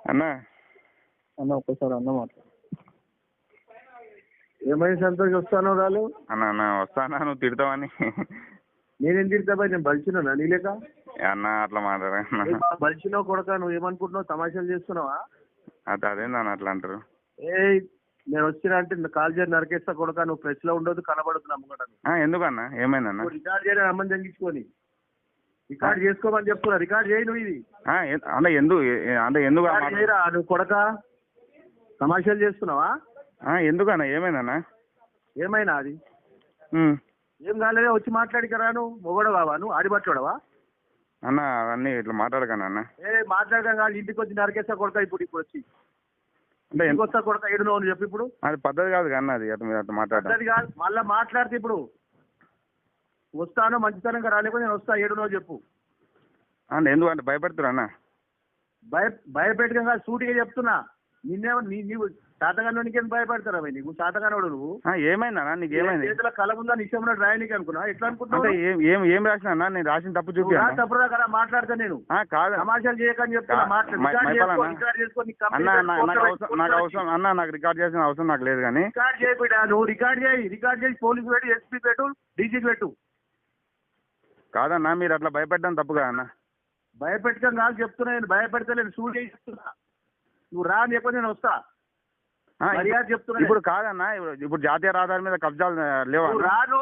అన్నా అన్న ఒక్కసారి అన్న మాట్లాడు. ఏమైంది సంతోష్, వస్తాను రాలు? అన్న అన్న వస్తానా, నువ్వు తిడతావని. నేనేం తిడతా బాయ్, నేను బలిచినా నీ లేక? అన్న అట్లా మాట్లాడా బలిచినావు కొడక, నువ్వు ఏమనుకుంటున్నావు? తమాషాలు చేస్తున్నావా? అదేందన్న అట్లా అంటారు? ఏ నేను వచ్చినా అంటే కాల్ చేసి నరికేస్తా కొడక. నువ్వు ప్రెస్ లో ఉండదు, కనబడదు నమ్మకం. ఎందుకన్నా ఏమైందన్న? రికార్డ్ చేయడం అమ్మని తగ్గించుకొని రికార్డ్ చేసుకోమని చెప్తున్నా. రికార్డ్ చేయి నువ్వు. ఇది అంటే ఎందుకు చేయరా నువ్వు కొడక? తమాషాలు చేస్తున్నావా? ఎందుకన్నా ఏమైందన్నా? ఏమైనా అది ఏం కాలేదే, వచ్చి మాట్లాడికరా. నువ్వు మొగడవా? నువ్వు ఆడిబట్టోడవా? అన్న అవన్నీ ఇట్లా మాట్లాడకన్నా అన్న. మాట్లాడక కాదు, ఇంటికి వచ్చి నరికేస్తా కొడక. ఇప్పుడు వచ్చి అంటే ఎందుకు వస్తా కొడక? ఏడు నువ్వు చెప్పి. ఇప్పుడు అది పద్ధతి కాదు కన్నా, అది అట్లా మీరు అట్లా మాట్లాడదు కాదు. మళ్ళీ మాట్లాడితే ఇప్పుడు వస్తాను, మంచితనంగా రాలేకపోతే నేను వస్తా. ఏడు నువ్వు చెప్పు. ఎందుకు అంటే భయపెడుతురా అన్న? భయపెట్టడం కాదు, సూటిగా చెప్తున్నా. నిన్నేమో నీవు శాతగానోనికి భయపడతారా? నీకు శాతగానోడు నువ్వు. ఏమైందన్నా? నీకు ఏమైంది? చేతిలో కళ ఉందా నిశ్చయం రాయనికి అనుకున్నా? ఎట్లా అనుకుంటున్నా? ఏం రాసిన అన్న? నేను రాసిన తప్పు చూపి తప్పుదా కదా మాట్లాడతా. నేను కాదు సమాచారం చేయకని చెప్తున్నా. నాకు అవసరం అన్న, నాకు రికార్డ్ చేసిన అవసరం నాకు లేదు. కానీ రికార్డ్ చేయబిడా, నువ్వు రికార్డ్ చేసి పోలీసు పెట్టు, ఎస్పీ పెట్టు, డీజీకి పెట్టు. కాదన్నా, మీరు అట్లా భయపెట్టడం తప్పు కదా అన్న. భయపెట్టడం కాదు చెప్తున్నా. నేను భయపెడతలేను, సూట్ చేసి చెప్తున్నా. నువ్వు రా అని చెప్పి నేను వస్తా. చెప్తున్నా. ఇప్పుడు కాదన్నా, ఇప్పుడు జాతీయ రహదారి మీద కబ్జాలు లేవా? రాను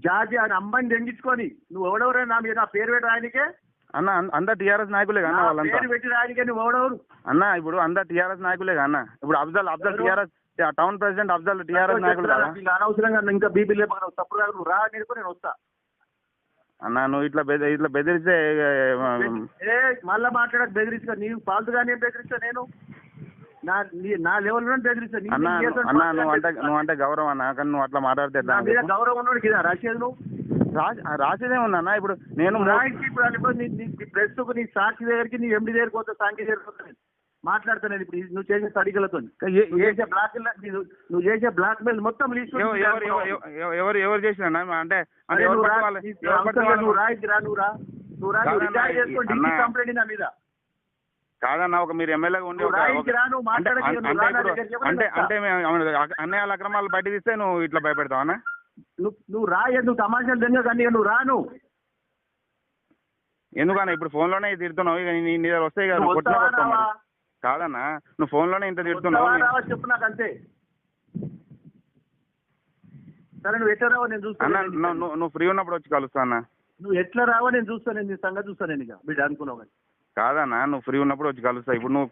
జాతీయ అమ్మాయిని దెంగించుకొని నువ్వు ఎవడెవరైనా నా పేరు పెట్టి రాయనికే? అన్న అందరు టీఆర్ఎస్ నాయకులే కదా వాళ్ళంతా. పేరు పెట్టి రాయనికే నువ్వు ఎవడెవరు? అన్న ఇప్పుడు అందరు టీఆర్ఎస్ నాయకులే కదా అన్న. ఇప్పుడు Afzal TRS town president Afzal TRS నాయకులు కదా. అనవసరంగా ఇంకా బీపీ లేపక తప్పుడు రాదు. నువ్వు రా నేర్పి నేను వస్తా. అన్న నువ్వు ఇట్లా బెదిరిస్తే మళ్ళా మాట్లాడక బెదిరిస్తా. నీవు పాల్తుగానే బెదిరిస్తా. నేను నా లెవెల్ బెదిరిస్తా. అన్న నువ్వు అంటే గౌరవం అన్న, కానీ నువ్వు అట్లా మాట్లాడితే గౌరవం ఉన్నాడు కదా. రాసేది నువ్వు రాసేదే ఉందన్న. ఇప్పుడు నేను ప్రెస్ కు నీ సాక్షి దగ్గరికి, నీ ఎండి దగ్గరికి పోతా, సాంఘిక దగ్గరికి పోతా. మాట్లాడతా నేను ఇప్పుడు. నువ్వు చేసే తడికలతో నువ్వు చేసే బ్లాక్ మెయిల్ మొత్తం లిస్ట్. ఎవరు చేసిన అంటే నువ్వు రాయికి రా. నువ్వు రికార్డ్ చేసుకోండి కంప్లైంట్ నా మీద. కాదన్నా, ఒక మీరు ఎమ్మెల్యేగా ఉండి అంటే అన్నయ్యాల అక్రమాలు బయట తీస్తే నువ్వు ఇట్లా భయపెడతావు అన్న? నువ్వు రాయ, నువ్వు తమాషాలు తెంగ కానీ నువ్వు రాను. ఎందుకన్నా ఇప్పుడు ఫోన్లోనే తిడుతున్నావు? ఇక నీ దగ్గర వస్తాయి కదా. కాదన్నా, నువ్వు ఫోన్లోనే ఇంత తిడుతున్నావు. చెప్పు నాకు అంతే. సరే నువ్వు ఎట్లా రావో నేను చూస్తాను. నువ్వు ఫ్రీ ఉన్నప్పుడు వచ్చి కలుస్తా అన్న. నువ్వు ఎట్లా రావో నేను చూస్తాను. నీ సంగతి చూస్తాను నేను. ఇక బిడ్డ అనుకున్నావు. కాదన్నా, నువ్వు ఫ్రీ ఉన్నప్పుడు వచ్చి కలుస్తా. ఇప్పుడు నువ్వు